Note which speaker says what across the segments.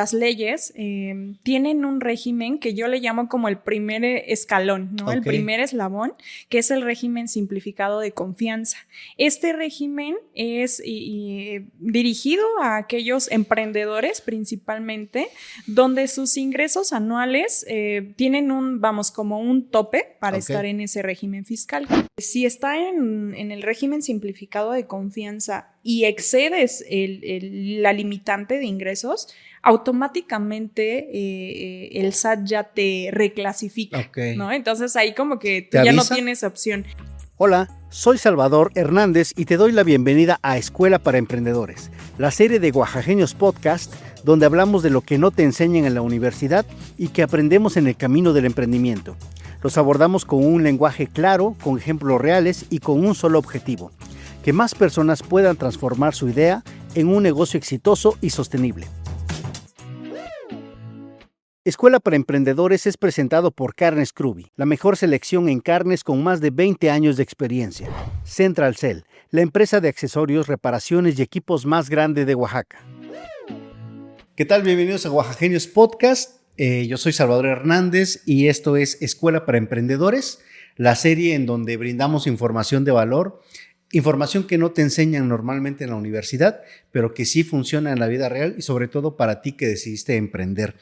Speaker 1: Las leyes tienen un régimen que yo le llamo como el primer escalón, ¿no? El primer eslabón, que es el régimen simplificado de confianza. Este régimen es dirigido a aquellos emprendedores principalmente, donde sus ingresos anuales tienen como un tope para estar en ese régimen fiscal. Si está en el régimen simplificado de confianza y excedes la limitante de ingresos, automáticamente el SAT ya te reclasifica, ¿no? Entonces ahí como que tú ya no tienes opción.
Speaker 2: Hola, soy Salvador Hernández y te doy la bienvenida a Escuela para Emprendedores, la serie de Oaxaqueños Podcast, donde hablamos de lo que no te enseñan en la universidad y que aprendemos en el camino del emprendimiento. Los abordamos con un lenguaje claro, con ejemplos reales y con un solo objetivo: que más personas puedan transformar su idea en un negocio exitoso y sostenible. Escuela para Emprendedores es presentado por Carnes Kruby, la mejor selección en carnes con más de 20 años de experiencia. Central Cell, la empresa de accesorios, reparaciones y equipos más grande de Oaxaca. ¿Qué tal? Bienvenidos a Oaxaqueños Podcast. Yo soy Salvador Hernández y esto es Escuela para Emprendedores, la serie en donde brindamos información de valor, información que no te enseñan normalmente en la universidad, pero que sí funciona en la vida real y sobre todo para ti que decidiste emprender.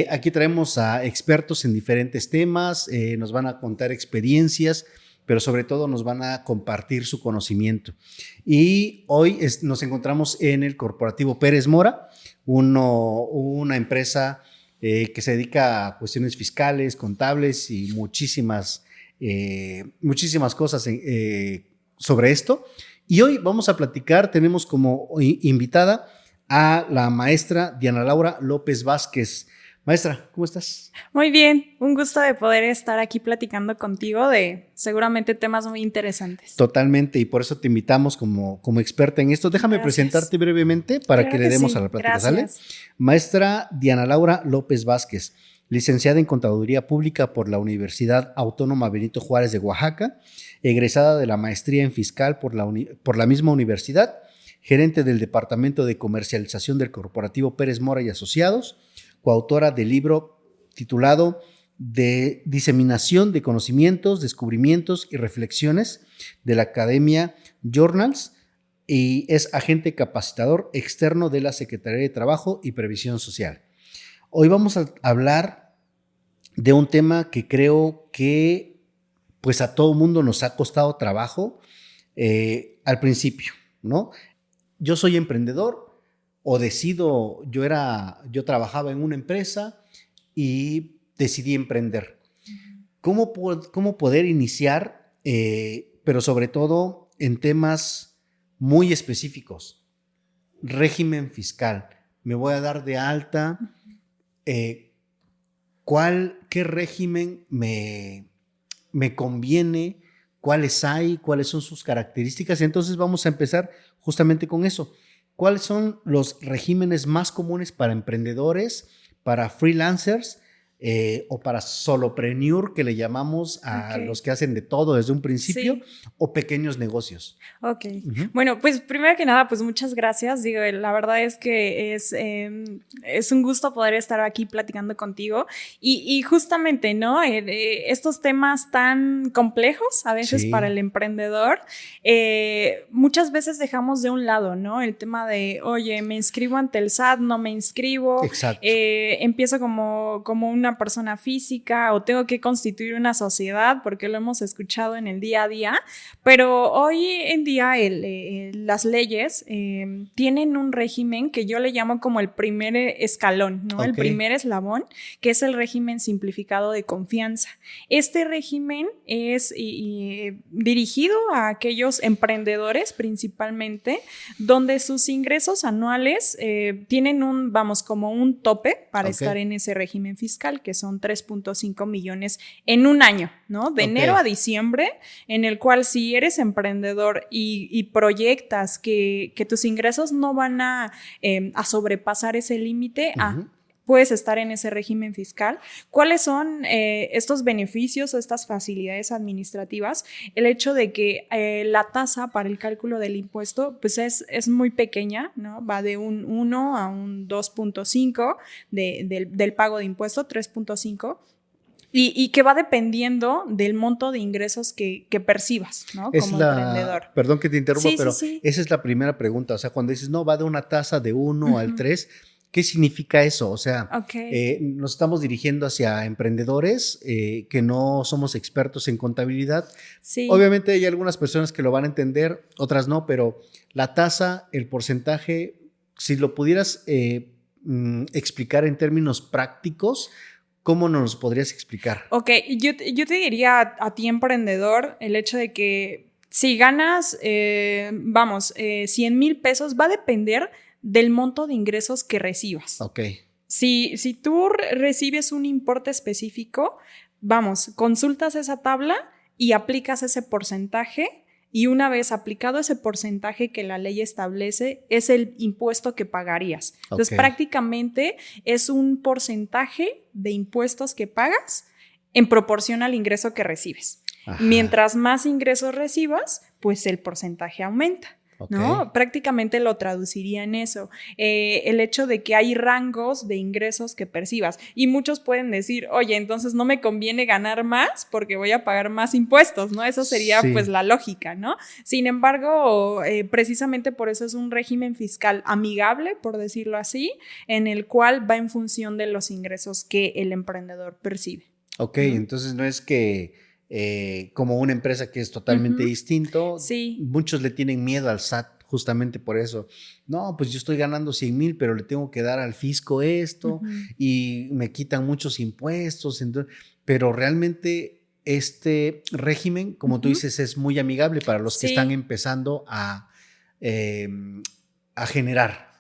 Speaker 2: Aquí traemos a expertos en diferentes temas, nos van a contar experiencias, pero sobre todo nos van a compartir su conocimiento. Y hoy nos encontramos en el Corporativo Pérez Mora, una empresa que se dedica a cuestiones fiscales, contables y muchísimas cosas sobre esto. Y hoy vamos a platicar, tenemos como invitada a la maestra Diana Laura López Vázquez. Maestra, ¿cómo estás?
Speaker 1: Muy bien, un gusto de poder estar aquí platicando contigo de seguramente temas muy interesantes.
Speaker 2: Totalmente, y por eso te invitamos como experta en esto. Déjame presentarte brevemente para que le demos a la plática, ¿sale? Maestra Diana Laura López Vázquez, licenciada en Contaduría Pública por la Universidad Autónoma Benito Juárez de Oaxaca, egresada de la maestría en Fiscal por la misma universidad, gerente del Departamento de Comercialización del Corporativo Pérez Mora y Asociados, coautora del libro titulado de Diseminación de Conocimientos, Descubrimientos y Reflexiones de la Academia Journals, y es agente capacitador externo de la Secretaría de Trabajo y Previsión Social. Hoy vamos a hablar de un tema que creo que pues a todo mundo nos ha costado trabajo al principio, ¿no? Yo soy emprendedor, yo trabajaba en una empresa y decidí emprender. ¿Cómo poder iniciar, pero sobre todo en temas muy específicos? Régimen fiscal. Me voy a dar de alta. ¿Qué régimen me conviene? ¿Cuáles hay? ¿Cuáles son sus características? Entonces vamos a empezar justamente con eso. ¿Cuáles son los regímenes más comunes para emprendedores, para freelancers o para solopreneur, que le llamamos a los que hacen de todo desde un principio, o pequeños negocios?
Speaker 1: Ok. Bueno, pues primero que nada, pues muchas gracias. Digo, la verdad es que es un gusto poder estar aquí platicando contigo y justamente, ¿no? Estos temas tan complejos a veces para el emprendedor, muchas veces dejamos de un lado, ¿no? El tema de, oye, me inscribo ante el SAT, no me inscribo.
Speaker 2: Exacto.
Speaker 1: Empiezo como una persona física o tengo que constituir una sociedad, porque lo hemos escuchado en el día a día, pero hoy en día las leyes tienen un régimen que yo le llamo como el primer escalón, ¿no? El primer eslabón, que es el régimen simplificado de confianza. Este régimen es dirigido a aquellos emprendedores principalmente, donde sus ingresos anuales tienen como un tope para estar en ese régimen fiscal, que son 3.5 millones en un año, ¿no? De enero a diciembre, en el cual si eres emprendedor y proyectas que tus ingresos no van a sobrepasar ese límite, puedes estar en ese régimen fiscal. ¿Cuáles son estos beneficios o estas facilidades administrativas? El hecho de que la tasa para el cálculo del impuesto pues es muy pequeña, ¿no? Va de un 1 a un 2.5 del pago de impuesto, 3.5. Y que va dependiendo del monto de ingresos que percibas, ¿no? Como emprendedor.
Speaker 2: Perdón que te interrumpa,
Speaker 1: Sí,
Speaker 2: pero
Speaker 1: sí.
Speaker 2: esa es la primera pregunta. O sea, cuando dices, no, va de una tasa de 1 al 3, ¿qué significa eso? O sea, nos estamos dirigiendo hacia emprendedores que no somos expertos en contabilidad.
Speaker 1: Sí.
Speaker 2: Obviamente hay algunas personas que lo van a entender, otras no, pero la tasa, el porcentaje, si lo pudieras explicar en términos prácticos, ¿cómo nos podrías explicar?
Speaker 1: Ok, yo te diría a ti, emprendedor, el hecho de que si ganas, 100,000 pesos, va a depender del monto de ingresos que recibas.
Speaker 2: Ok.
Speaker 1: Si tú recibes un importe específico, consultas esa tabla y aplicas ese porcentaje. Y una vez aplicado ese porcentaje que la ley establece, es el impuesto que pagarías. Entonces, prácticamente es un porcentaje de impuestos que pagas en proporción al ingreso que recibes. Ajá. Mientras más ingresos recibas, pues el porcentaje aumenta. ¿No? Prácticamente lo traduciría en eso. El hecho de que hay rangos de ingresos que percibas. Y muchos pueden decir, oye, entonces no me conviene ganar más porque voy a pagar más impuestos, ¿no? Eso sería pues la lógica, ¿no? Sin embargo, precisamente por eso es un régimen fiscal amigable, por decirlo así, en el cual va en función de los ingresos que el emprendedor percibe.
Speaker 2: Ok, entonces no es que como una empresa que es totalmente distinto.
Speaker 1: Sí.
Speaker 2: Muchos le tienen miedo al SAT justamente por eso. No, pues yo estoy ganando 100,000, pero le tengo que dar al fisco esto y me quitan muchos impuestos. Entonces, pero realmente este régimen, como tú dices, es muy amigable para los que están empezando a generar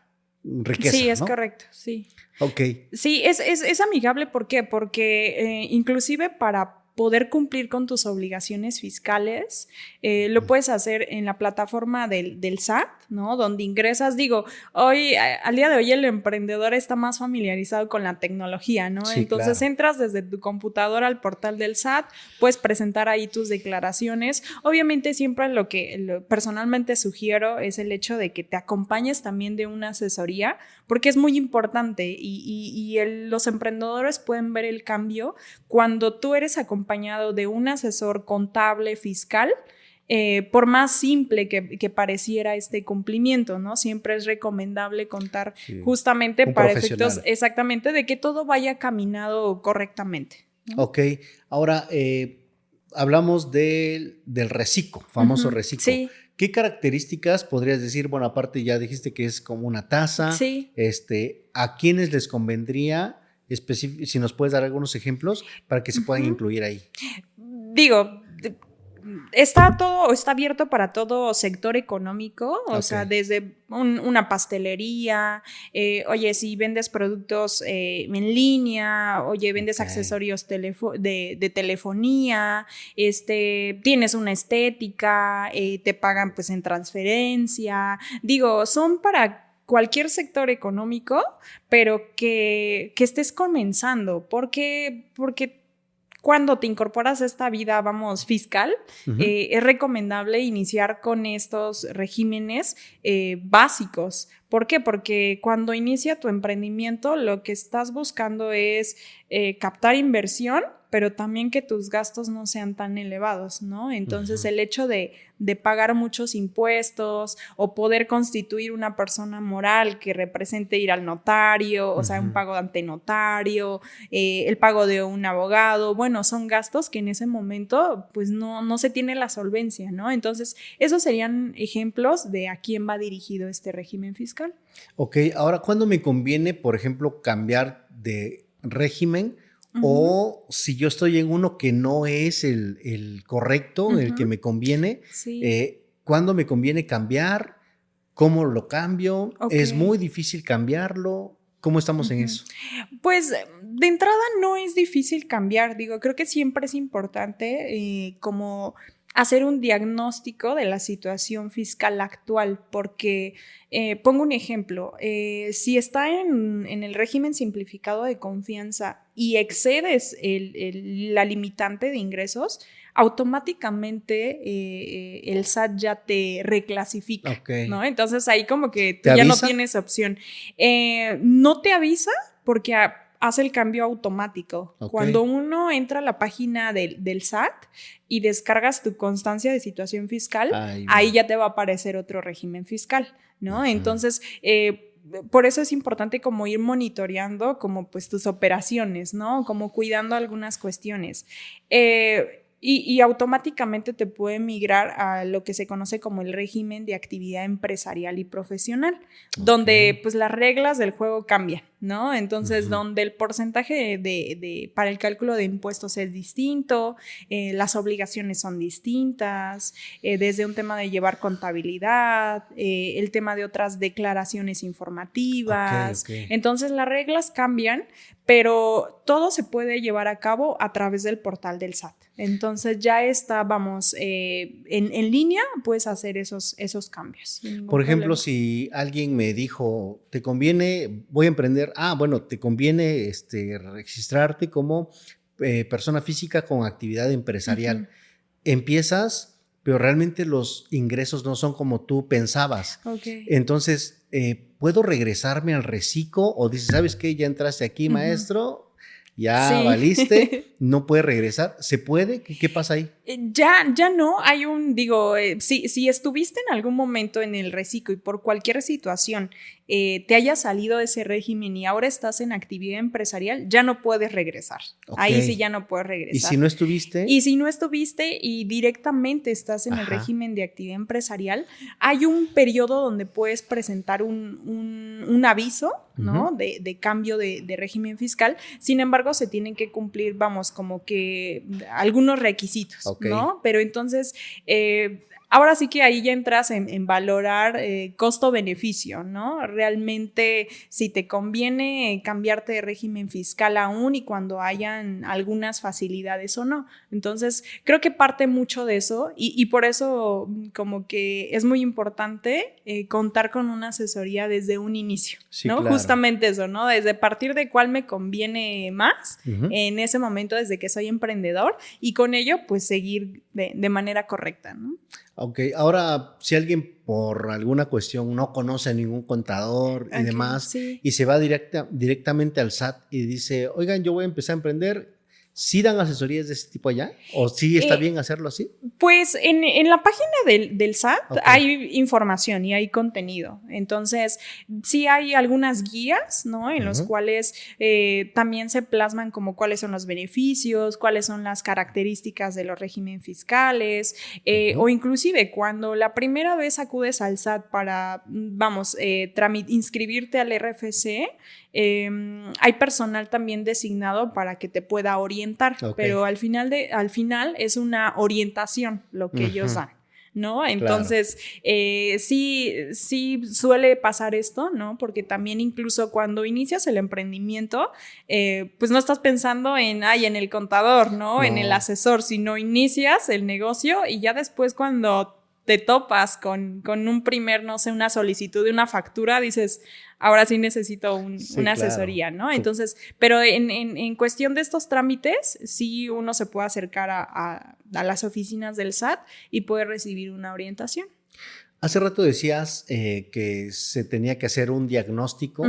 Speaker 2: riqueza.
Speaker 1: Sí, es
Speaker 2: ¿no?
Speaker 1: correcto, sí.
Speaker 2: Ok.
Speaker 1: Sí, es amigable, ¿por qué? Porque inclusive para poder cumplir con tus obligaciones fiscales, lo puedes hacer en la plataforma del SAT, ¿no? Donde ingresas, al día de hoy el emprendedor está más familiarizado con la tecnología, ¿no?
Speaker 2: Sí,
Speaker 1: entonces
Speaker 2: claro.
Speaker 1: entras desde tu computadora al portal del SAT, puedes presentar ahí tus declaraciones. Obviamente siempre lo que personalmente sugiero es el hecho de que te acompañes también de una asesoría, porque es muy importante y los emprendedores pueden ver el cambio cuando tú eres acompañado de un asesor contable, fiscal, por más simple que pareciera este cumplimiento, ¿no? Siempre es recomendable contar justamente para efectos exactamente de que todo vaya caminado correctamente, ¿no?
Speaker 2: Ok, ahora hablamos del reciclo, famoso reciclo.
Speaker 1: Sí.
Speaker 2: ¿Qué características podrías decir? Bueno, aparte ya dijiste que es como una tasa.
Speaker 1: Sí.
Speaker 2: ¿A quiénes les convendría? Si nos puedes dar algunos ejemplos para que se puedan incluir ahí.
Speaker 1: Está abierto para todo sector económico, o sea, desde una pastelería, oye, si vendes productos en línea, oye, vendes accesorios de telefonía, tienes una estética, te pagan pues en transferencia, son para cualquier sector económico, pero que estés comenzando, porque cuando te incorporas a esta vida, fiscal, es recomendable iniciar con estos regímenes básicos. ¿Por qué? Porque cuando inicia tu emprendimiento, lo que estás buscando es captar inversión, pero también que tus gastos no sean tan elevados, ¿no? Entonces, el hecho de pagar muchos impuestos o poder constituir una persona moral que represente ir al notario, o sea, un pago ante notario, el pago de un abogado, bueno, son gastos que en ese momento, pues, no se tiene la solvencia, ¿no? Entonces, esos serían ejemplos de a quién va dirigido este régimen fiscal.
Speaker 2: Ok, ahora, ¿cuándo me conviene, por ejemplo, cambiar de régimen? O si yo estoy en uno que no es el correcto, el que me conviene, ¿cuándo me conviene cambiar? ¿Cómo lo cambio? ¿Es muy difícil cambiarlo? ¿Cómo estamos en eso?
Speaker 1: Pues de entrada no es difícil cambiar, creo que siempre es importante como hacer un diagnóstico de la situación fiscal actual, porque pongo un ejemplo, si está en el régimen simplificado de confianza y excedes la limitante de ingresos, automáticamente el SAT ya te reclasifica, ¿no? Entonces ahí como que tú ya no tienes opción. No te avisa porque hace el cambio automático. Cuando uno entra a la página del SAT y descargas tu constancia de situación fiscal, ahí ya te va a aparecer otro régimen fiscal, ¿no? Entonces, por eso es importante como ir monitoreando como pues tus operaciones, ¿no? Como cuidando algunas cuestiones. Y automáticamente te puede migrar a lo que se conoce como el régimen de actividad empresarial y profesional, donde pues las reglas del juego cambian, ¿no? Entonces, donde el porcentaje para el cálculo de impuestos es distinto, las obligaciones son distintas, desde un tema de llevar contabilidad, el tema de otras declaraciones informativas. Entonces, las reglas cambian, pero todo se puede llevar a cabo a través del portal del SAT. Entonces ya está, vamos, en línea puedes hacer esos cambios.
Speaker 2: Por ejemplo, si alguien me dijo, te conviene, voy a emprender, te conviene registrarte como persona física con actividad empresarial. Empiezas, pero realmente los ingresos no son como tú pensabas. Entonces, ¿puedo regresarme al reciclo? O dices, ¿sabes qué? Ya entraste aquí, maestro. Ya valiste, no puedes regresar. ¿Se puede? ¿Qué pasa ahí?
Speaker 1: Ya no, hay si estuviste en algún momento en el reciclo y por cualquier situación te haya salido de ese régimen y ahora estás en actividad empresarial, ya no puedes regresar. Ahí sí ya no puedes regresar.
Speaker 2: ¿Y si no estuviste?
Speaker 1: Y si no estuviste y directamente estás en el régimen de actividad empresarial, hay un periodo donde puedes presentar un aviso, ¿no? De cambio de régimen fiscal. Sin embargo, se tienen que cumplir, vamos, como que algunos requisitos, ¿no? Pero entonces, ahora sí que ahí ya entras en valorar costo-beneficio, ¿no? Realmente, si te conviene cambiarte de régimen fiscal aún y cuando hayan algunas facilidades o no. Entonces, creo que parte mucho de eso y por eso como que es muy importante contar con una asesoría desde un inicio, ¿no? Claro. Justamente eso, ¿no? Desde partir de cuál me conviene más en ese momento desde que soy emprendedor y con ello, pues, seguir de manera correcta, ¿no?
Speaker 2: Ok, ahora si alguien por alguna cuestión no conoce a ningún contador y demás y se va directamente al SAT y dice, oigan, yo voy a empezar a emprender, ¿sí dan asesorías de ese tipo allá? ¿O sí está bien hacerlo así?
Speaker 1: Pues en la página del SAT hay información y hay contenido. Entonces, sí hay algunas guías, ¿no? En los cuales también se plasman como cuáles son los beneficios, cuáles son las características de los regímenes fiscales, o inclusive cuando la primera vez acudes al SAT para, inscribirte al RFC, hay personal también designado para que te pueda orientar, pero al final es una orientación lo que ellos dan, ¿no? Entonces, sí suele pasar esto, ¿no? Porque también incluso cuando inicias el emprendimiento, pues no estás pensando en el contador, ¿no? En el asesor, sino inicias el negocio y ya después cuando te topas con un primer, no sé, una solicitud de una factura, dices, ahora sí necesito una asesoría, ¿no? Entonces, pero en cuestión de estos trámites, sí uno se puede acercar a las oficinas del SAT y puede recibir una orientación.
Speaker 2: Hace rato decías que se tenía que hacer un diagnóstico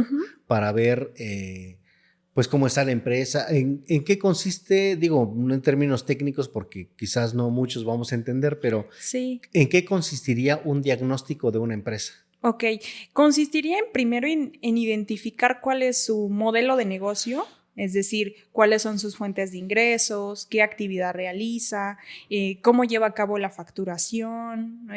Speaker 2: para ver pues cómo está la empresa, en qué consiste, digo, no en términos técnicos porque quizás no muchos vamos a entender, pero ¿en qué consistiría un diagnóstico de una empresa?
Speaker 1: Ok, consistiría primero en identificar cuál es su modelo de negocio, es decir, cuáles son sus fuentes de ingresos, qué actividad realiza, cómo lleva a cabo la facturación.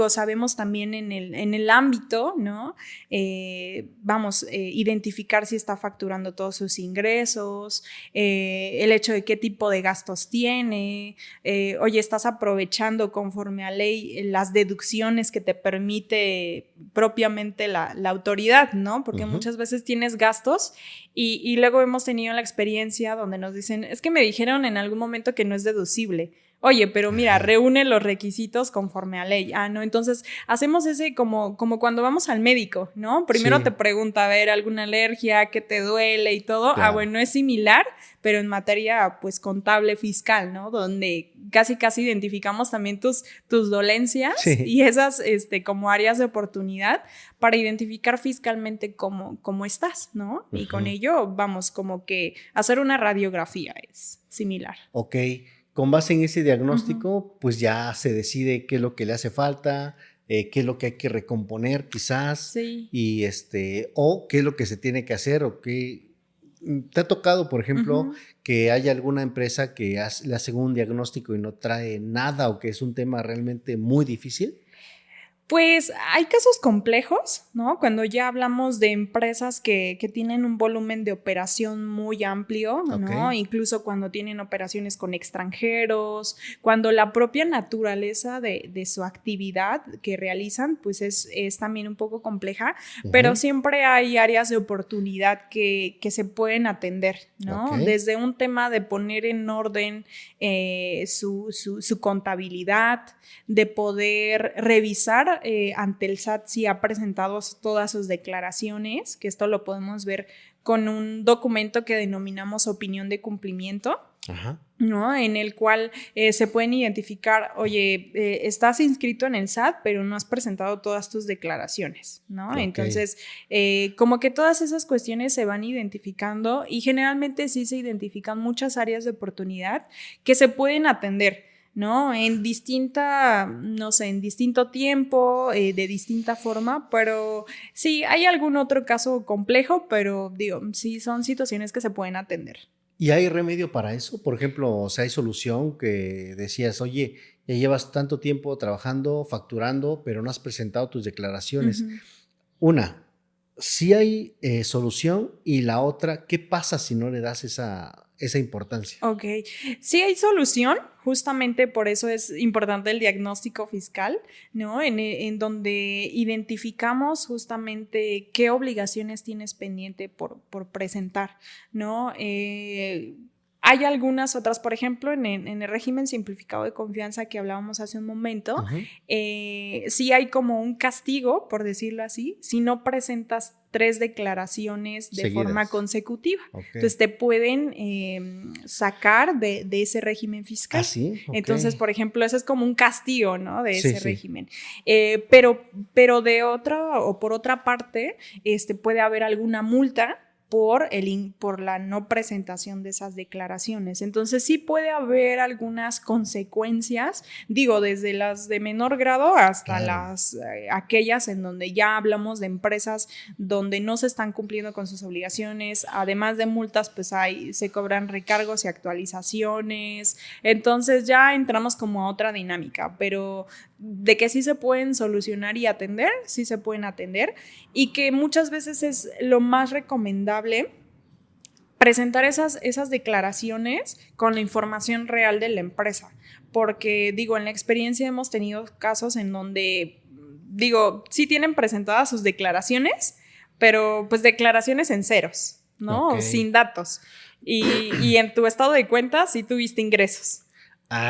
Speaker 1: Sabemos también en el ámbito, ¿no? Identificar si está facturando todos sus ingresos, el hecho de qué tipo de gastos tiene, estás aprovechando conforme a ley las deducciones que te permite propiamente la autoridad, ¿no? Porque muchas veces tienes gastos y luego hemos tenido la experiencia donde nos dicen, es que me dijeron en algún momento que no es deducible. Oye, pero mira, reúne los requisitos conforme a ley. No, entonces hacemos ese como cuando vamos al médico, ¿no? Primero te pregunta, a ver, ¿alguna alergia? ¿Qué te duele? Y todo.
Speaker 2: Claro.
Speaker 1: Bueno, es similar, pero en materia, pues, contable fiscal, ¿no? Donde casi identificamos también tus dolencias y esas, como áreas de oportunidad para identificar fiscalmente cómo estás, ¿no? Y con ello, vamos, como que hacer una radiografía es similar.
Speaker 2: Ok. Con base en ese diagnóstico, pues ya se decide qué es lo que le hace falta, qué es lo que hay que recomponer quizás, y o qué es lo que se tiene que hacer, o qué. ¿Te ha tocado, por ejemplo, que haya alguna empresa que le hace un diagnóstico y no trae nada, o que es un tema realmente muy difícil?
Speaker 1: Pues hay casos complejos, ¿no? Cuando ya hablamos de empresas que tienen un volumen de operación muy amplio, ¿no? Incluso cuando tienen operaciones con extranjeros, cuando la propia naturaleza de su actividad que realizan, pues es también un poco compleja, pero siempre hay áreas de oportunidad que se pueden atender, ¿no? Desde un tema de poner en orden su contabilidad, de poder revisar ante el SAT si ha presentado todas sus declaraciones, que esto lo podemos ver con un documento que denominamos opinión de cumplimiento, ¿no? En el cual se pueden identificar, oye, estás inscrito en el SAT, pero no has presentado todas tus declaraciones, ¿no? Entonces, como que todas esas cuestiones se van identificando y generalmente sí se identifican muchas áreas de oportunidad que se pueden atender, ¿no? En distinto tiempo, de distinta forma, pero sí, hay algún otro caso complejo, pero digo, sí son situaciones que se pueden atender.
Speaker 2: ¿Y hay remedio para eso? Por ejemplo, o sea, hay solución que decías, oye, ya llevas tanto tiempo trabajando, facturando, pero no has presentado tus declaraciones. Una, sí hay solución, y la otra, ¿qué pasa si no le das esa importancia?
Speaker 1: Ok, sí hay solución, justamente por eso es importante el diagnóstico fiscal, ¿no? En donde identificamos justamente qué obligaciones tienes pendiente por presentar, ¿no? Hay algunas otras, por ejemplo, en el régimen simplificado de confianza que hablábamos hace un momento, sí hay como un castigo, por decirlo así, si no presentas 3 declaraciones de forma consecutiva. Entonces te pueden sacar de ese régimen fiscal.
Speaker 2: ¿Sí?
Speaker 1: Entonces, por ejemplo, ese es como un castigo, ¿no? De ese régimen. Pero de otra o por otra parte, puede haber alguna multa por la no presentación de esas declaraciones. Entonces sí puede haber algunas consecuencias, digo, desde las de menor grado hasta las aquellas en donde ya hablamos de empresas donde no se están cumpliendo con sus obligaciones. Además de multas, pues se cobran recargos y actualizaciones. Entonces ya entramos como a otra dinámica, pero de que sí se pueden solucionar y atender, sí se pueden atender, y que muchas veces es lo más recomendable presentar esas declaraciones con la información real de la empresa, porque digo, en la experiencia hemos tenido casos en donde, digo, sí tienen presentadas sus declaraciones, pero pues declaraciones en ceros, ¿no? Sin datos, y en tu estado de cuenta sí tuviste ingresos.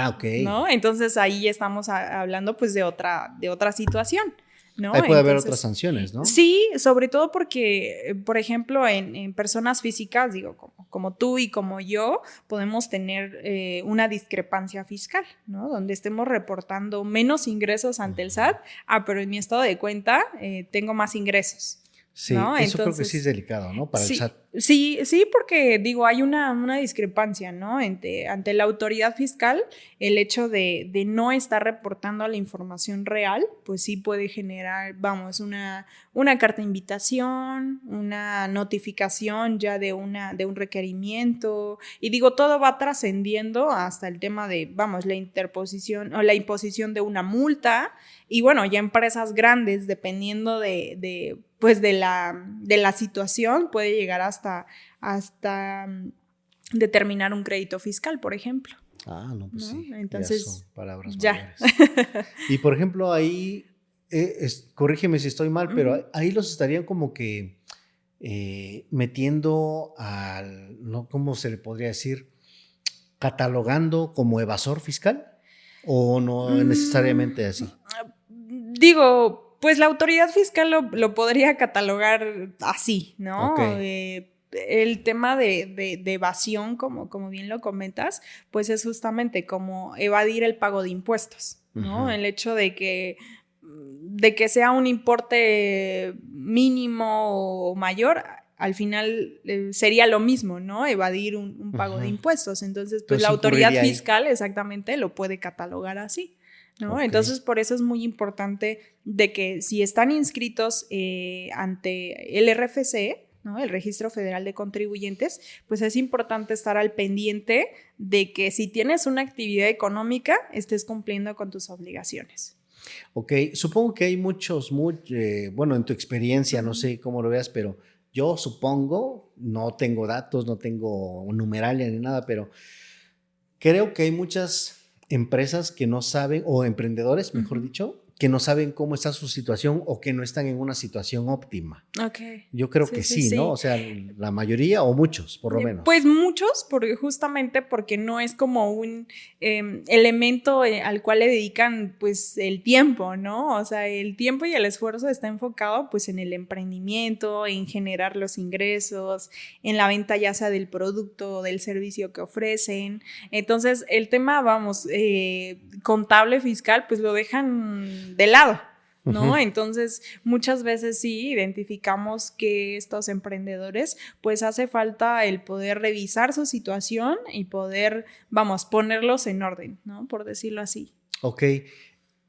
Speaker 2: Ok.
Speaker 1: ¿No? Entonces ahí estamos hablando pues de otra situación, ¿no?
Speaker 2: Ahí puede haber otras sanciones, ¿no?
Speaker 1: Sí, sobre todo porque, por ejemplo, en personas físicas, digo, como tú y como yo, podemos tener una discrepancia fiscal, ¿no? Donde estemos reportando menos ingresos ante el SAT, pero en mi estado de cuenta tengo más ingresos.
Speaker 2: Sí,
Speaker 1: ¿no?
Speaker 2: Eso
Speaker 1: Entonces,
Speaker 2: creo que sí es delicado, ¿no? Para el SAT.
Speaker 1: Sí, porque digo, hay una discrepancia, ¿no? Ante la autoridad fiscal, el hecho de no estar reportando la información real, pues sí puede generar, vamos, una carta de invitación, una notificación ya de un requerimiento, y digo, todo va trascendiendo hasta el tema de, vamos, la interposición o la imposición de una multa, y bueno, ya empresas grandes, dependiendo de la situación, puede llegar hasta determinar un crédito fiscal, por ejemplo.
Speaker 2: No, pues
Speaker 1: ¿no?
Speaker 2: sí.
Speaker 1: Entonces,
Speaker 2: ya son palabras
Speaker 1: ya.
Speaker 2: mayores. Y por ejemplo, ahí, corrígeme si estoy mal, pero ahí los estarían como que metiendo ¿no? ¿Cómo se le podría decir? Catalogando como evasor fiscal. ¿O no necesariamente así?
Speaker 1: Digo, pues la autoridad fiscal lo podría catalogar así, ¿no?
Speaker 2: Okay.
Speaker 1: El tema de evasión, como bien lo comentas, pues es justamente como evadir el pago de impuestos, ¿no?
Speaker 2: Uh-huh.
Speaker 1: El hecho de que sea un importe mínimo o mayor, al final sería lo mismo, ¿no? Evadir un pago de impuestos. Entonces, pues la autoridad fiscal exactamente lo puede catalogar así, ¿no? Okay. Entonces, por eso es muy importante de que si están inscritos ante el RFC, ¿no? El Registro Federal de Contribuyentes, pues es importante estar al pendiente de que si tienes una actividad económica, estés cumpliendo con tus obligaciones.
Speaker 2: Ok, supongo que hay muchos, bueno, en tu experiencia, no sé cómo lo veas, pero yo supongo, no tengo datos, no tengo numeralia ni nada, pero creo que hay muchas empresas que no saben, o emprendedores, mejor dicho, que no saben cómo está su situación o que no están en una situación óptima.
Speaker 1: Okay.
Speaker 2: Yo creo que sí, ¿no? O sea, la mayoría o muchos, por lo menos.
Speaker 1: Pues muchos, justamente porque no es como un elemento al cual le dedican pues el tiempo, ¿no? O sea, el tiempo y el esfuerzo está enfocado pues en el emprendimiento, en generar los ingresos, en la venta ya sea del producto o del servicio que ofrecen. Entonces, el tema, contable, fiscal, pues lo dejan de lado, ¿no? Entonces, muchas veces sí identificamos que estos emprendedores, pues hace falta el poder revisar su situación y poder, ponerlos en orden, ¿no? Por decirlo así.
Speaker 2: Ok.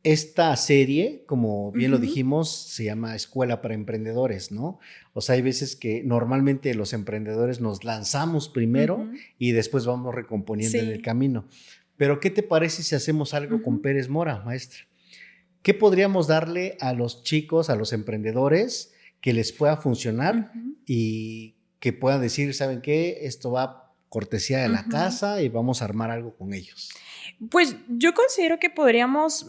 Speaker 2: Esta serie, como bien lo dijimos, se llama Escuela para Emprendedores, ¿no? O sea, hay veces que normalmente los emprendedores nos lanzamos primero y después vamos recomponiendo en el camino. Pero, ¿qué te parece si hacemos algo con Pérez Mora, maestra? ¿Qué podríamos darle a los chicos, a los emprendedores, que les pueda funcionar y que puedan decir, ¿saben qué? Esto va cortesía de la casa y vamos a armar algo con ellos?
Speaker 1: Pues yo considero que podríamos,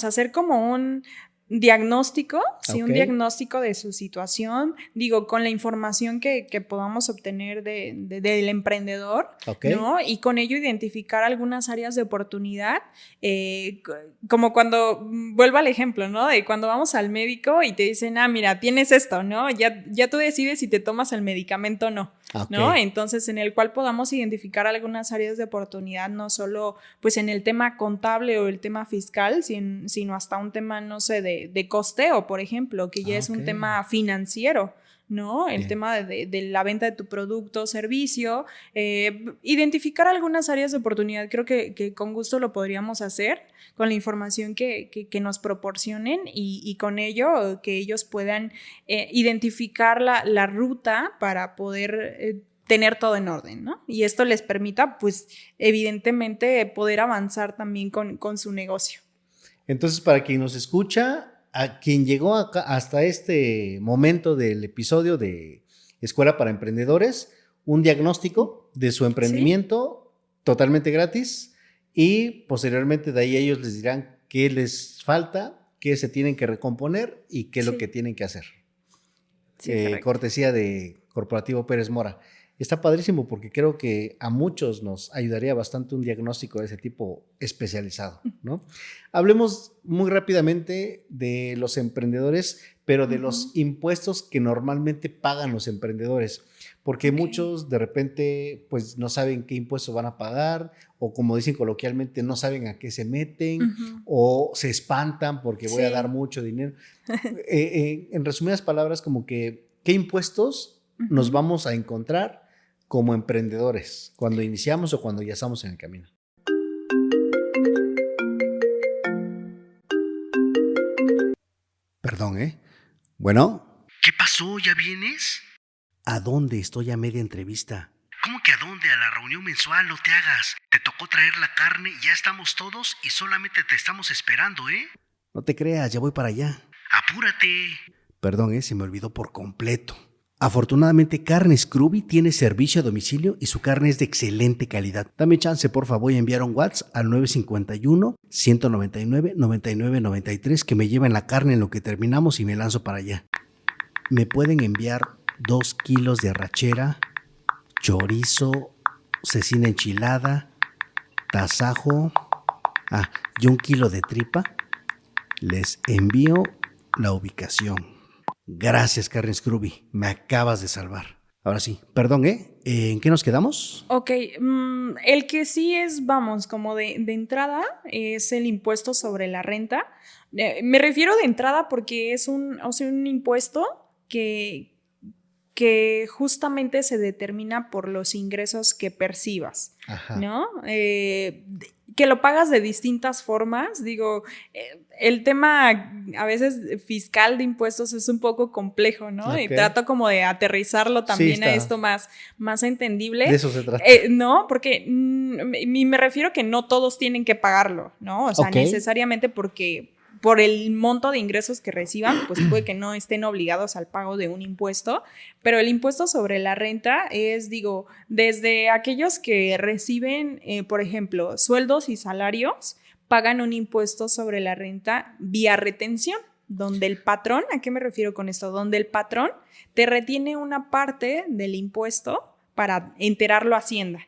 Speaker 1: hacer como un diagnóstico, sí, un diagnóstico de su situación, digo, con la información que podamos obtener del emprendedor, ¿no? Y con ello identificar algunas áreas de oportunidad, como cuando, vuelvo al ejemplo, ¿no? De cuando vamos al médico y te dicen, mira, tienes esto, ¿no? Ya tú decides si te tomas el medicamento o no, ¿no? Entonces, en el cual podamos identificar algunas áreas de oportunidad, no solo, pues, en el tema contable o el tema fiscal, sino hasta un tema, no sé, de costeo, por ejemplo, que ya es un tema financiero, ¿no? El tema de la venta de tu producto o servicio, identificar algunas áreas de oportunidad, creo que con gusto lo podríamos hacer con la información que nos proporcionen y con ello que ellos puedan identificar la ruta para poder tener todo en orden, ¿no? Y esto les permita, pues, evidentemente, poder avanzar también con su negocio.
Speaker 2: Entonces, para quien nos escucha, a quien llegó hasta este momento del episodio de Escuela para Emprendedores, un diagnóstico de su emprendimiento totalmente gratis y posteriormente de ahí ellos les dirán qué les falta, qué se tienen que recomponer y qué es lo que tienen que hacer. Cortesía de Corporativo Pérez Mora. Está padrísimo porque creo que a muchos nos ayudaría bastante un diagnóstico de ese tipo especializado, ¿no? Hablemos muy rápidamente de los emprendedores, pero de los impuestos que normalmente pagan los emprendedores, porque muchos de repente pues no saben qué impuestos van a pagar o, como dicen coloquialmente, no saben a qué se meten o se espantan porque voy a dar mucho dinero. En resumidas palabras, como que ¿qué impuestos nos vamos a encontrar como emprendedores cuando iniciamos o cuando ya estamos en el camino? Perdón, ¿eh? Bueno.
Speaker 3: ¿Qué pasó? ¿Ya vienes?
Speaker 2: ¿A dónde? Estoy a media entrevista.
Speaker 3: ¿Cómo que a dónde? A la reunión mensual, no te hagas. Te tocó traer la carne, ya estamos todos y solamente te estamos esperando, ¿eh?
Speaker 2: No te creas, ya voy para allá.
Speaker 3: ¡Apúrate!
Speaker 2: Perdón, se me olvidó por completo. Afortunadamente, Carnes Cruby tiene servicio a domicilio y su carne es de excelente calidad. Dame chance, por favor, voy a enviar un WhatsApp al 951-199-9993 que me lleven la carne en lo que terminamos y me lanzo para allá. Me pueden enviar 2 kilos de arrachera, chorizo, cecina enchilada, tasajo, Y 1 kilo de tripa. Les envío la ubicación. Gracias, Carnes Scrubby. Me acabas de salvar. Ahora sí, perdón, ¿en qué nos quedamos?
Speaker 1: Ok, el que sí es, vamos, como de entrada, es el impuesto sobre la renta. Me refiero de entrada porque es un impuesto que justamente se determina por los ingresos que percibas, ¿no? Que lo pagas de distintas formas. Digo, el tema a veces fiscal de impuestos es un poco complejo, ¿no? Y trato como de aterrizarlo también a esto más entendible.
Speaker 2: De eso se trata.
Speaker 1: No, porque me refiero que no todos tienen que pagarlo, ¿no? O sea, necesariamente porque por el monto de ingresos que reciban, pues puede que no estén obligados al pago de un impuesto, pero el impuesto sobre la renta es, digo, desde aquellos que reciben, por ejemplo, sueldos y salarios, pagan un impuesto sobre la renta vía retención, donde el patrón, ¿a qué me refiero con esto? Donde el patrón te retiene una parte del impuesto para enterarlo a Hacienda.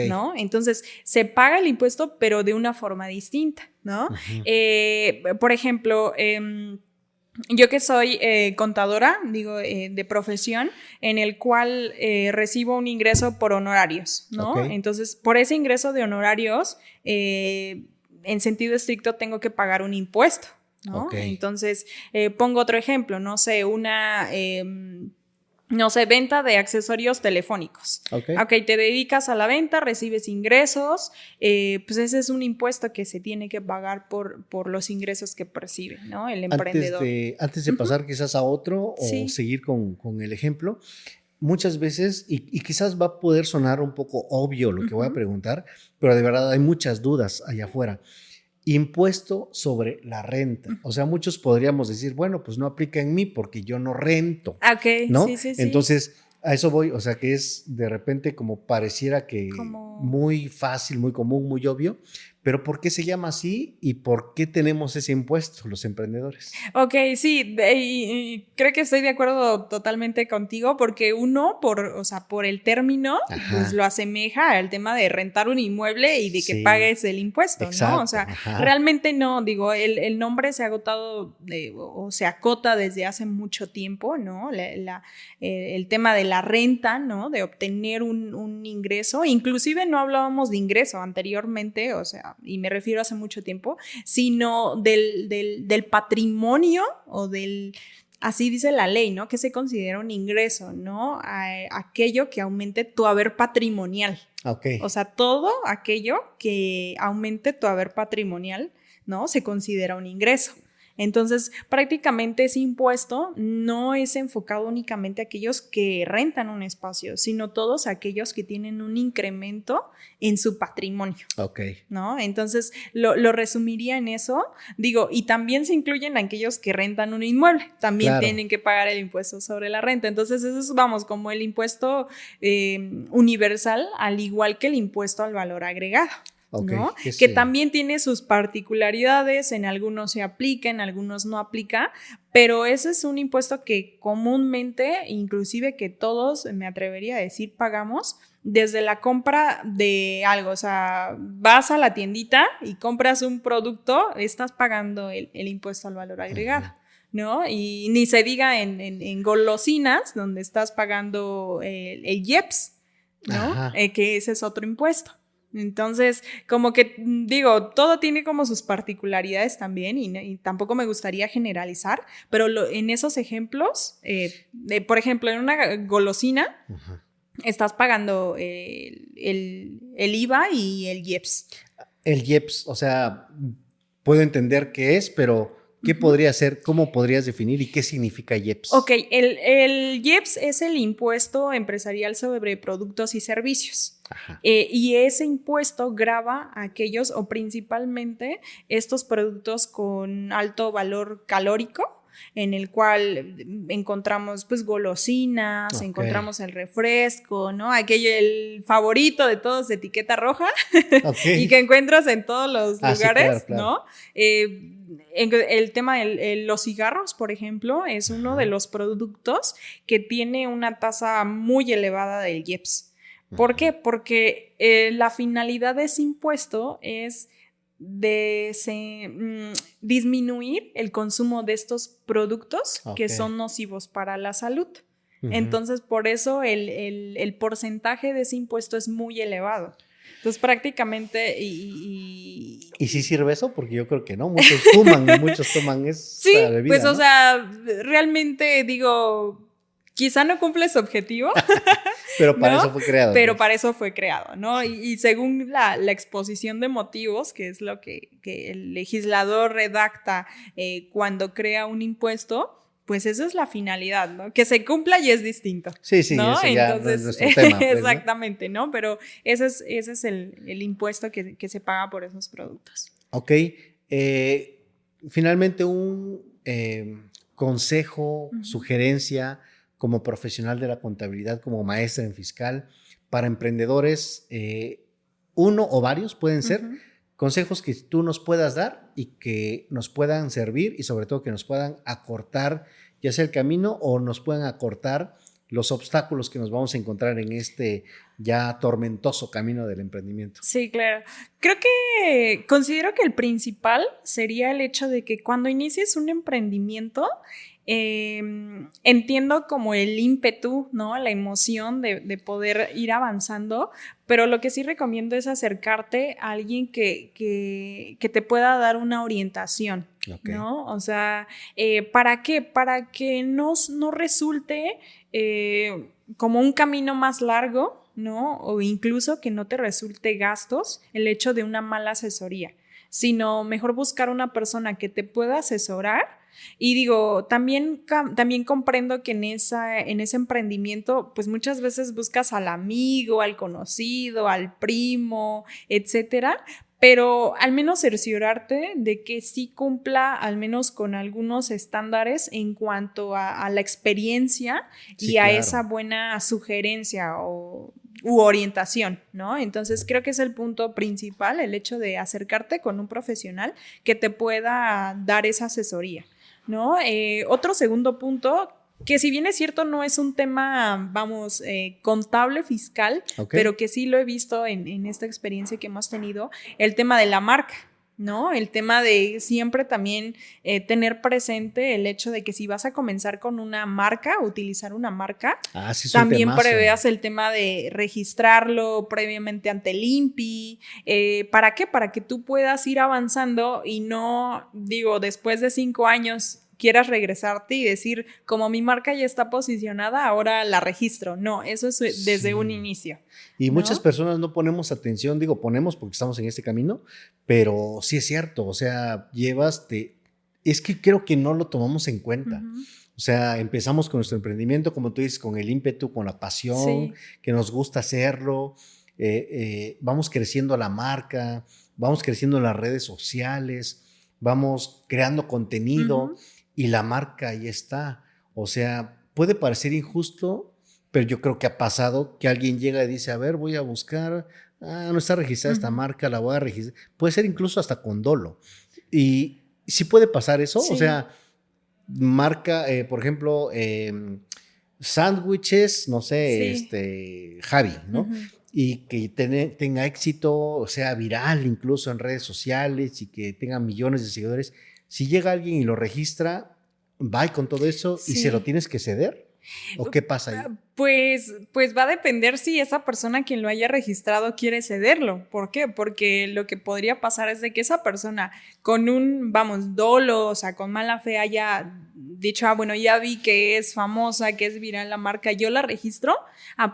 Speaker 1: ¿No? Entonces, se paga el impuesto, pero de una forma distinta, ¿no? Por ejemplo, yo que soy contadora, digo, de profesión, en el cual recibo un ingreso por honorarios, ¿no? Entonces, por ese ingreso de honorarios, en sentido estricto, tengo que pagar un impuesto, ¿no? Entonces, pongo otro ejemplo, no sé, venta de accesorios telefónicos. Te dedicas a la venta, recibes ingresos, pues ese es un impuesto que se tiene que pagar por los ingresos que percibe, ¿no? El emprendedor.
Speaker 2: Antes de pasar quizás a otro o seguir con el ejemplo, muchas veces, y quizás va a poder sonar un poco obvio lo que voy a preguntar, pero de verdad hay muchas dudas allá afuera. Impuesto sobre la renta. O sea, muchos podríamos decir, bueno, pues no aplica en mí porque yo no rento. ¿No? Sí. Entonces, a eso voy. O sea, que es de repente como pareciera que muy fácil, muy común, muy obvio. Pero ¿por qué se llama así y por qué tenemos ese impuesto los emprendedores?
Speaker 1: Sí, y creo que estoy de acuerdo totalmente contigo porque uno, por el término, pues lo asemeja al tema de rentar un inmueble y de que pagues el impuesto, ¿no? O sea, realmente no, digo, el nombre se ha agotado o se acota desde hace mucho tiempo, ¿no? El tema de la renta, ¿no? De obtener un ingreso, inclusive no hablábamos de ingreso anteriormente, o sea, y me refiero a hace mucho tiempo, sino del patrimonio o así dice la ley, ¿no? Que se considera un ingreso, ¿no? Aquello que aumente tu haber patrimonial. O sea, todo aquello que aumente tu haber patrimonial, ¿no? Se considera un ingreso. Entonces, prácticamente ese impuesto no es enfocado únicamente a aquellos que rentan un espacio, sino todos aquellos que tienen un incremento en su patrimonio. ¿No? Entonces, lo resumiría en eso. Digo, y también se incluyen aquellos que rentan un inmueble. También tienen que pagar el impuesto sobre la renta. Entonces, eso es, vamos, como el impuesto universal, al igual que el impuesto al valor agregado. ¿no? Que también tiene sus particularidades, en algunos se aplica, en algunos no aplica, pero ese es un impuesto que comúnmente, inclusive que todos, me atrevería a decir, pagamos desde la compra de algo. O sea, vas a la tiendita y compras un producto, estás pagando el impuesto al valor agregado. ¿No? Y ni se diga en golosinas, donde estás pagando el IEPS, ¿no? Que ese es otro impuesto. Entonces, como que digo, todo tiene como sus particularidades también y tampoco me gustaría generalizar, pero en esos ejemplos, por ejemplo, en una golosina, estás pagando el IVA y el IEPS.
Speaker 2: El IEPS, o sea, puedo entender qué es, pero ¿qué podría ser? ¿Cómo podrías definir y qué significa IEPS?
Speaker 1: El IEPS es el impuesto empresarial sobre productos y servicios. Y ese impuesto grava aquellos o principalmente estos productos con alto valor calórico, en el cual encontramos pues golosinas, encontramos el refresco, ¿no? Aquello, el favorito de todos, de etiqueta roja, y que encuentras en todos los lugares, claro. ¿No? El tema de los cigarros, por ejemplo, es uno de los productos que tiene una tasa muy elevada del IEPS. ¿Por qué? Porque la finalidad de ese impuesto es disminuir el consumo de estos productos que son nocivos para la salud. Entonces, por eso el porcentaje de ese impuesto es muy elevado. Entonces, prácticamente... ¿Y
Speaker 2: sí sirve eso? Porque yo creo que no. Muchos fuman y muchos toman esa bebida,
Speaker 1: pues,
Speaker 2: ¿no?
Speaker 1: O sea, realmente, digo, quizá no cumple su objetivo.
Speaker 2: Pero para eso fue creado.
Speaker 1: Pero para eso fue creado, ¿no? Y según la exposición de motivos, que es lo que el legislador redacta cuando crea un impuesto, pues esa es la finalidad, ¿no? Que se cumpla y es distinto.
Speaker 2: Sí,
Speaker 1: ¿no?
Speaker 2: Eso ya
Speaker 1: entonces,
Speaker 2: no es nuestro tema. Pues,
Speaker 1: exactamente, ¿no? Pero ese es el impuesto que se paga por esos productos.
Speaker 2: Ok. Finalmente, un consejo, sugerencia como profesional de la contabilidad, como maestra en fiscal, para emprendedores, uno o varios pueden ser, consejos que tú nos puedas dar y que nos puedan servir y sobre todo que nos puedan acortar ya sea el camino o nos puedan acortar los obstáculos que nos vamos a encontrar en este ya tormentoso camino del emprendimiento.
Speaker 1: Sí, claro. Considero que el principal sería el hecho de que cuando inicies un emprendimiento, entiendo como el ímpetu, ¿no? La emoción de poder ir avanzando, pero lo que sí recomiendo es acercarte a alguien que te pueda dar una orientación, ¿no? O sea, ¿para qué? Para que no resulte como un camino más largo, ¿no? O incluso que no te resulte gastos el hecho de una mala asesoría, sino mejor buscar una persona que te pueda asesorar. Y digo, también comprendo que en ese emprendimiento, pues muchas veces buscas al amigo, al conocido, al primo, etcétera, pero al menos cerciorarte de que sí cumpla al menos con algunos estándares en cuanto a la experiencia y a esa buena sugerencia u orientación, ¿no? Entonces creo que es el punto principal, el hecho de acercarte con un profesional que te pueda dar esa asesoría, ¿no? Otro segundo punto, que si bien es cierto no es un tema, contable, fiscal, pero que sí lo he visto en esta experiencia que hemos tenido, el tema de la marca, ¿no? El tema de siempre también tener presente el hecho de que si vas a comenzar con una marca, utilizar una marca, también preveas el tema de registrarlo previamente ante el INPI. ¿Para qué? Para que tú puedas ir avanzando y no, digo, después de 5 años quieras regresarte y decir, como mi marca ya está posicionada, ahora la registro. No, eso es desde un inicio.
Speaker 2: Y muchas personas no ponemos atención, digo, ponemos porque estamos en este camino, pero sí es cierto, o sea, es que creo que no lo tomamos en cuenta. O sea, empezamos con nuestro emprendimiento, como tú dices, con el ímpetu, con la pasión, que nos gusta hacerlo, vamos creciendo la marca, vamos creciendo las redes sociales, vamos creando contenido y la marca ahí está. O sea, puede parecer injusto, pero yo creo que ha pasado que alguien llega y dice, a ver, voy a buscar, no está registrada esta marca, la voy a registrar. Puede ser incluso hasta con dolo. Y sí puede pasar eso, o sea, marca, por ejemplo, sándwiches, no sé, Javi, ¿no? Y que tenga éxito, sea viral incluso en redes sociales y que tenga millones de seguidores. Si llega alguien y lo registra, va con todo eso y se lo tienes que ceder. ¿O qué pasa ahí?
Speaker 1: Pues va a depender si esa persona quien lo haya registrado quiere cederlo. ¿Por qué? Porque lo que podría pasar es de que esa persona con un, dolo, o sea, con mala fe haya dicho, bueno, ya vi que es famosa, que es viral la marca, yo la registro,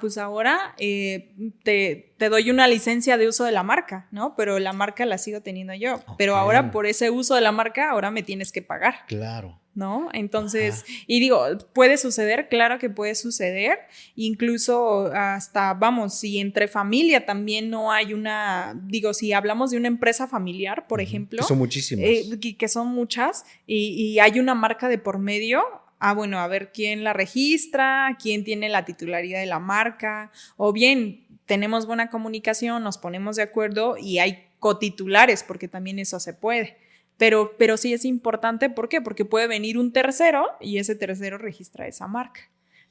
Speaker 1: pues ahora te doy una licencia de uso de la marca, ¿no? Pero la marca la sigo teniendo yo. Pero ahora por ese uso de la marca, ahora me tienes que pagar.
Speaker 2: Claro.
Speaker 1: ¿No? Entonces, y digo, puede suceder, claro que puede suceder, incluso hasta, si entre familia también no hay si hablamos de una empresa familiar, por ejemplo.
Speaker 2: Que son muchísimas.
Speaker 1: Que son muchas, y hay una marca de por medio, a ver quién la registra, quién tiene la titularidad de la marca, o bien tenemos buena comunicación, nos ponemos de acuerdo y hay cotitulares, porque también eso se puede. Pero sí es importante, ¿por qué? Porque puede venir un tercero y ese tercero registra esa marca,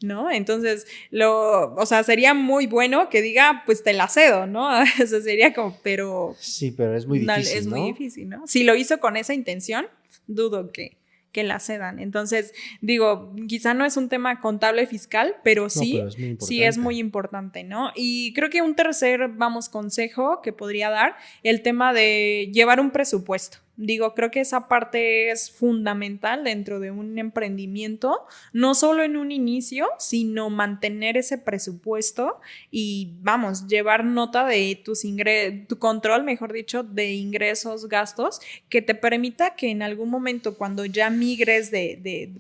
Speaker 1: ¿no? Entonces, o sea, sería muy bueno que diga, pues te la cedo, ¿no? Eso sería como, pero...
Speaker 2: Sí, pero es muy difícil,
Speaker 1: es muy
Speaker 2: ¿no?
Speaker 1: difícil, ¿no? Si lo hizo con esa intención, dudo que la cedan. Entonces, digo, quizá no es un tema contable fiscal, pero sí,
Speaker 2: pero es muy
Speaker 1: sí es muy importante, ¿no? Y creo que un tercer, consejo que podría dar, el tema de llevar un presupuesto. Digo, creo que esa parte es fundamental dentro de un emprendimiento, no solo en un inicio, sino mantener ese presupuesto y llevar nota de tus tu control, mejor dicho, de ingresos, gastos, que te permita que en algún momento cuando ya migres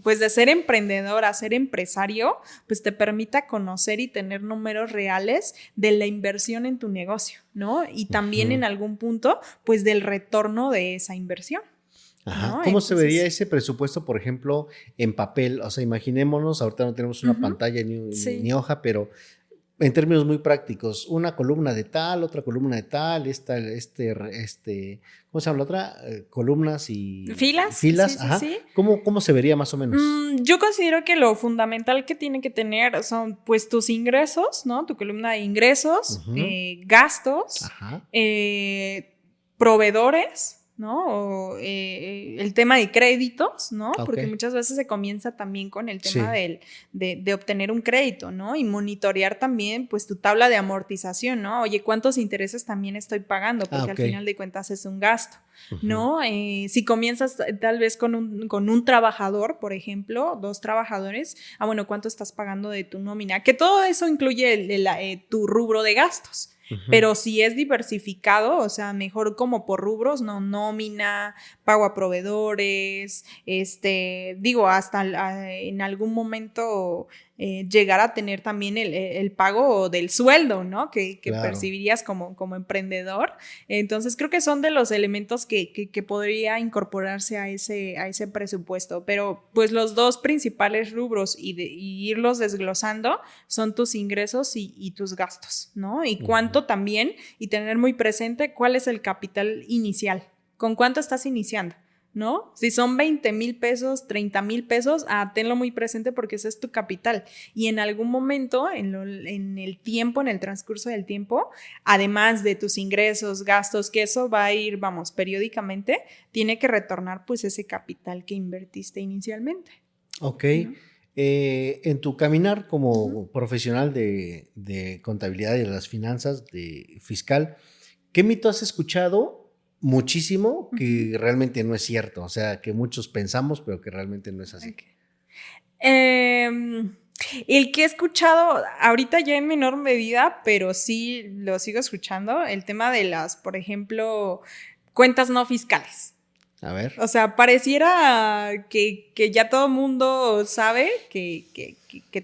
Speaker 1: pues de ser emprendedor a ser empresario, pues te permita conocer y tener números reales de la inversión en tu negocio, ¿no? Y también en algún punto, pues del retorno de esa inversión.
Speaker 2: Ajá.
Speaker 1: ¿No?
Speaker 2: ¿Cómo se vería ese presupuesto, por ejemplo, en papel? O sea, imaginémonos, ahorita no tenemos una pantalla ni hoja, pero en términos muy prácticos, una columna de tal, otra columna de tal, ¿cómo se llama la otra? Columnas y...
Speaker 1: Filas.
Speaker 2: Filas,
Speaker 1: sí,
Speaker 2: ajá.
Speaker 1: Sí.
Speaker 2: ¿Cómo se vería más o menos?
Speaker 1: Yo considero que lo fundamental que tiene que tener son pues tus ingresos, ¿no? Tu columna de ingresos, gastos, proveedores, ¿no? O el tema de créditos, ¿no?
Speaker 2: Okay.
Speaker 1: Porque muchas veces se comienza también con el tema de obtener un crédito, ¿no? Y monitorear también, pues, tu tabla de amortización, ¿no? Oye, ¿cuántos intereses también estoy pagando? Porque al final de cuentas es un gasto, ¿no? Si comienzas tal vez con un trabajador, por ejemplo, 2 trabajadores, bueno, ¿cuánto estás pagando de tu nómina? Que todo eso incluye tu rubro de gastos. Pero si es diversificado, o sea, mejor como por rubros, no nómina, pago a proveedores, hasta en algún momento llegar a tener también el pago del sueldo, ¿no? Que percibirías como emprendedor. Entonces, creo que son de los elementos que podría incorporarse a ese presupuesto. Pero, pues, los 2 principales rubros y irlos desglosando son tus ingresos y tus gastos, ¿no? Y cuánto también, y tener muy presente cuál es el capital inicial, con cuánto estás iniciando, ¿no? Si son 20,000 pesos, 30,000 pesos, tenlo muy presente porque ese es tu capital. Y en algún momento, en el tiempo, en el transcurso del tiempo, además de tus ingresos, gastos, que eso va a ir, periódicamente, tiene que retornar pues ese capital que invertiste inicialmente.
Speaker 2: Ok. ¿No? En tu caminar como profesional de contabilidad y de las finanzas, de fiscal, ¿qué mito has escuchado muchísimo que realmente no es cierto? O sea, que muchos pensamos, pero que realmente no es así.
Speaker 1: Okay. El que he escuchado ahorita ya en menor medida, pero sí lo sigo escuchando, el tema de las, por ejemplo, cuentas no fiscales.
Speaker 2: A ver.
Speaker 1: O sea, pareciera que ya todo el mundo sabe que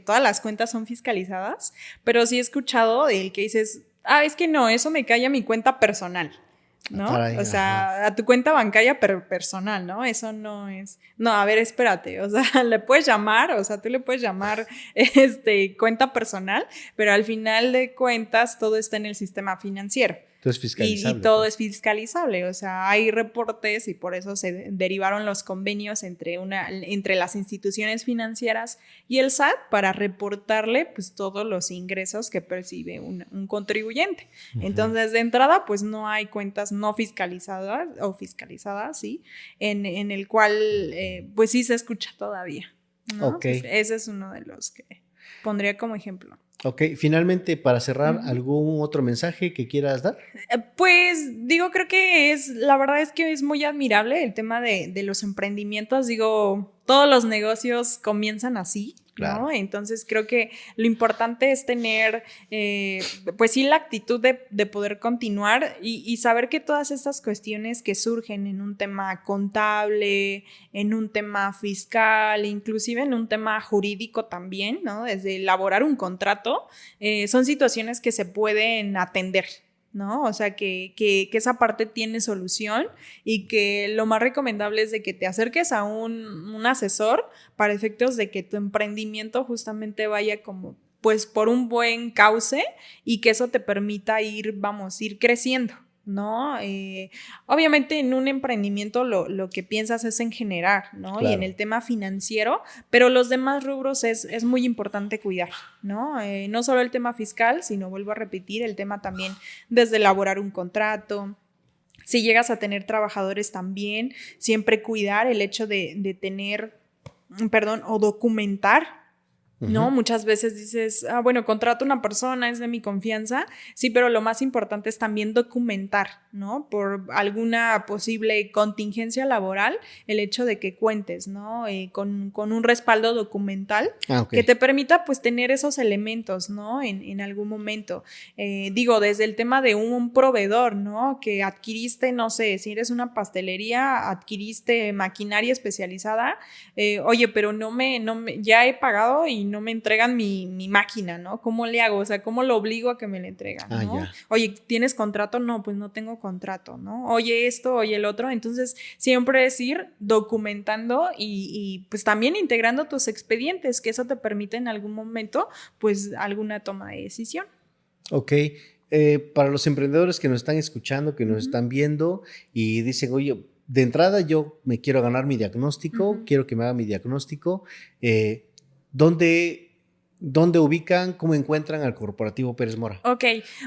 Speaker 1: todas las cuentas son fiscalizadas, pero sí he escuchado del que dices, es que no, eso me cae a mi cuenta personal, ¿no?
Speaker 2: Caray,
Speaker 1: o sea, a tu cuenta bancaria personal, ¿no? Eso no es... No, a ver, espérate, o sea, le puedes llamar, o sea, tú le puedes llamar cuenta personal, pero al final de cuentas todo está en el sistema financiero.
Speaker 2: Es fiscalizable,
Speaker 1: y todo es fiscalizable, o sea, hay reportes y por eso se derivaron los convenios entre las instituciones financieras y el SAT para reportarle pues todos los ingresos que percibe un contribuyente. Entonces, de entrada, pues no hay cuentas no fiscalizadas o fiscalizadas, ¿sí? En el cual pues sí se escucha todavía, ¿no?
Speaker 2: Okay.
Speaker 1: Entonces, ese es uno de los que pondría como ejemplo.
Speaker 2: Ok, finalmente, para cerrar, ¿algún otro mensaje que quieras dar?
Speaker 1: Pues digo, creo que la verdad es que es muy admirable el tema de los emprendimientos. Digo, todos los negocios comienzan así, claro, ¿no? Entonces creo que lo importante es tener, pues sí, la actitud de poder continuar y saber que todas estas cuestiones que surgen en un tema contable, en un tema fiscal, inclusive en un tema jurídico también, ¿no? Desde elaborar un contrato, son situaciones que se pueden atender, ¿no? O sea, que esa parte tiene solución y que lo más recomendable es de que te acerques a un asesor para efectos de que tu emprendimiento justamente vaya como, pues, por un buen cauce y que eso te permita ir creciendo, ¿no? Obviamente en un emprendimiento lo que piensas es en generar, ¿no?
Speaker 2: Claro.
Speaker 1: Y en el tema financiero, pero los demás rubros es muy importante cuidar, ¿no? No solo el tema fiscal, sino vuelvo a repetir, el tema también desde elaborar un contrato. Si llegas a tener trabajadores también, siempre cuidar el hecho de tener, o documentar, ¿no? Muchas veces dices, bueno, contrato a una persona, es de mi confianza, sí, pero lo más importante es también documentar, ¿no? Por alguna posible contingencia laboral, el hecho de que cuentes, ¿no? Con un respaldo documental que te permita, pues, tener esos elementos, ¿no? En algún momento. Digo, desde el tema de un proveedor, ¿no? Que adquiriste, no sé, si eres una pastelería, adquiriste maquinaria especializada, oye, pero ya he pagado y no me entregan mi máquina, ¿no? ¿Cómo le hago? O sea, ¿cómo lo obligo a que me la entregan, ¿no? Oye, ¿tienes contrato? No, pues no tengo contrato, ¿no? Oye esto, oye el otro. Entonces, siempre es ir documentando y pues también integrando tus expedientes, que eso te permite en algún momento, pues, alguna toma de decisión.
Speaker 2: Ok. Para los emprendedores que nos están escuchando, que nos están viendo y dicen, oye, de entrada yo me quiero ganar mi diagnóstico, quiero que me haga mi diagnóstico, ¿dónde ubican, cómo encuentran al Corporativo Pérez Mora?
Speaker 1: Ok,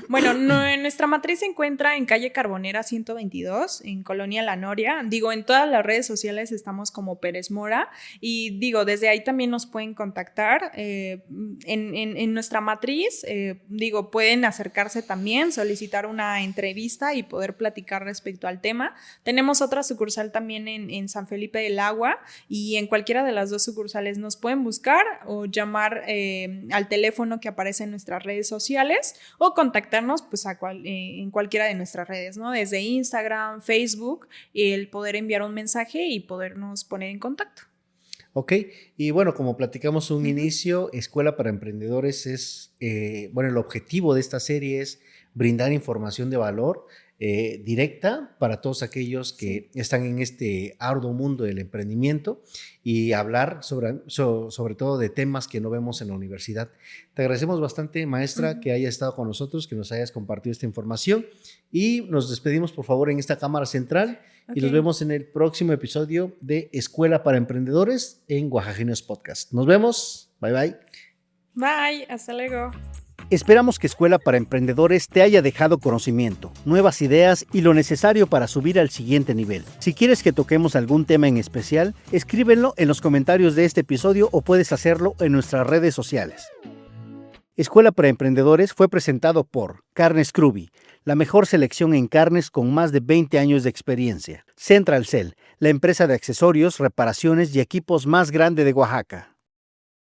Speaker 1: bueno, nuestra matriz se encuentra en calle Carbonera 122, en Colonia La Noria. Digo, en todas las redes sociales estamos como Pérez Mora y digo, desde ahí también nos pueden contactar. En nuestra matriz, digo, pueden acercarse también, solicitar una entrevista y poder platicar respecto al tema. Tenemos otra sucursal también en San Felipe del Agua y en cualquiera de las dos sucursales nos pueden buscar o llamar al teléfono que aparece en nuestras redes sociales o contactarnos pues en cualquiera de nuestras redes, ¿no? Desde Instagram, Facebook, el poder enviar un mensaje y podernos poner en contacto.
Speaker 2: Ok, y bueno, como platicamos un inicio, Escuela para Emprendedores es, el objetivo de esta serie es brindar información de valor directa para todos aquellos que están en este arduo mundo del emprendimiento y hablar sobre todo de temas que no vemos en la universidad. Te agradecemos bastante, maestra, que hayas estado con nosotros, que nos hayas compartido esta información y nos despedimos por favor en esta cámara central y nos vemos en el próximo episodio de Escuela para Emprendedores en Oaxaqueños Podcast. Nos vemos, bye bye.
Speaker 1: Bye, hasta luego.
Speaker 2: Esperamos que Escuela para Emprendedores te haya dejado conocimiento, nuevas ideas y lo necesario para subir al siguiente nivel. Si quieres que toquemos algún tema en especial, escríbenlo en los comentarios de este episodio o puedes hacerlo en nuestras redes sociales. Escuela para Emprendedores fue presentado por Carnes Krubby, la mejor selección en carnes con más de 20 años de experiencia. Central Cell, la empresa de accesorios, reparaciones y equipos más grande de Oaxaca.